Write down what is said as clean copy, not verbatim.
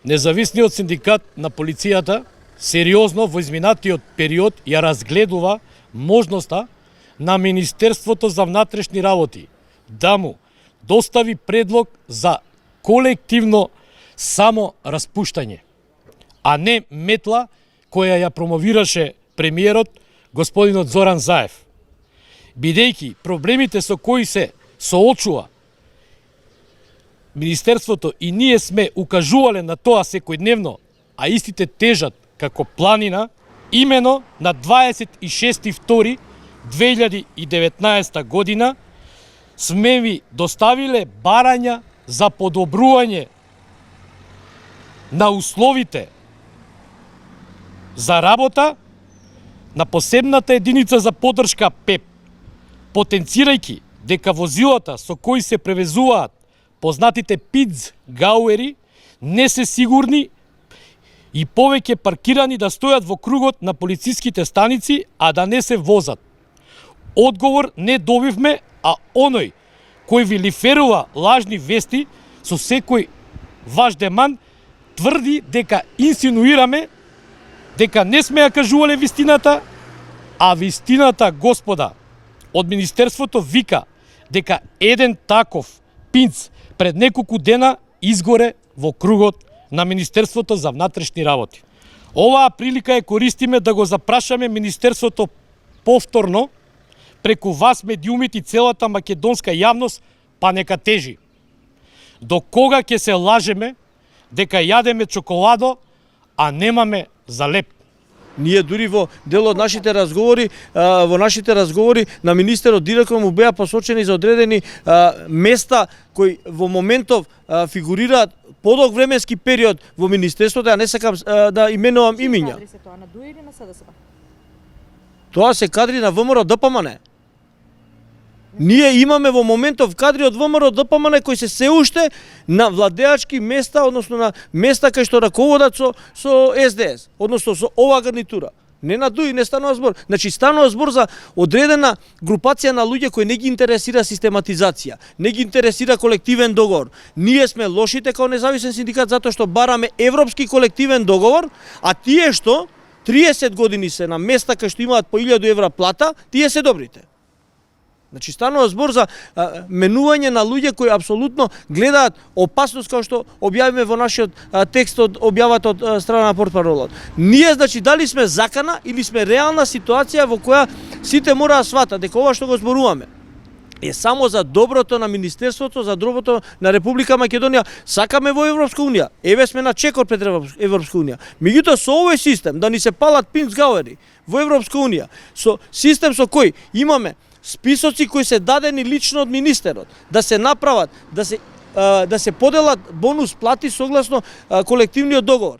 Независниот синдикат на полицијата сериозно во изминатиот период ја разгледува можноста на Министерството за внатрешни работи да му достави предлог за колективно само распуштање, а не метла која ја промовираше премиерот господинот Зоран Заев. Бидејќи проблемите со кои се соочува Министерството и ние сме укажувале на тоа секојдневно, а истите тежат како планина, имено на 26.2.2019 година сме ви доставиле барања за подобрување на условите за работа на посебната единица за поддршка ПЕП, потенцирајќи дека возилата со кои се превезуваат познатите ПИЦ гауери не се сигурни и повеќе паркирани да стојат во кругот на полициските станици, а да не се возат. Одговор не добивме, а оној кој ви лиферува лажни вести со секој ваш деман тврди дека инсинуираме дека не сме ја кажувале вистината, а вистината, господа, од Министерството вика дека еден таков пинц пред неколку дена изгоре во кругот на Министерството за внатрешни работи. Оваа прилика ја користиме да го запрашаме Министерството повторно, преку вас медиумите и целата македонска јавност, па нека тежи. До кога ќе се лажеме дека јадеме чоколадо, а немаме за леп? Ние дури во дел од нашите разговори, на министерот директно му беа посочени за одредени места кои во моментов фигурираат подолг временски период во министерството, а не сакам да именувам имиња. Кадри се тоа на ДУИ или на СДСП? Тоа се кадри на ВМРО ДПМН. Ние имаме во моментов кадри од ВМРО ДПМН кои се уште на владеачки места, односно на места кај што раководат со СДС, односно со оваа гарнитура. Не на ДУИ, не станува збор. Значи станува збор за одредена групација на луѓе кои не ги интересира систематизација, не ги интересира колективен договор. Ние сме лошите како независен синдикат затоа што бараме европски колективен договор, а тие што 30 години се на места кај што имаат по 1000 евра плата, тие се добрите. Значи станува збор за менување на луѓе кои апсолутно гледаат опасност, како што објавиме во нашиот текст од објавата од страна на портпаролот. Ние, значи, дали сме закана или сме реална ситуација во која сите мора да сватат дека ова што го зборуваме е само за доброто на Министерството, за доброто на Република Македонија. Сакаме во Европска унија. Еве сме на чекор пред Европска унија. Меѓутоа со овој систем да ни се палат пинц гауери во Европска унија, со систем со кој имаме списоци кои се дадени лично од министерот, да се направат, да се поделат бонус плати согласно колективниот договор.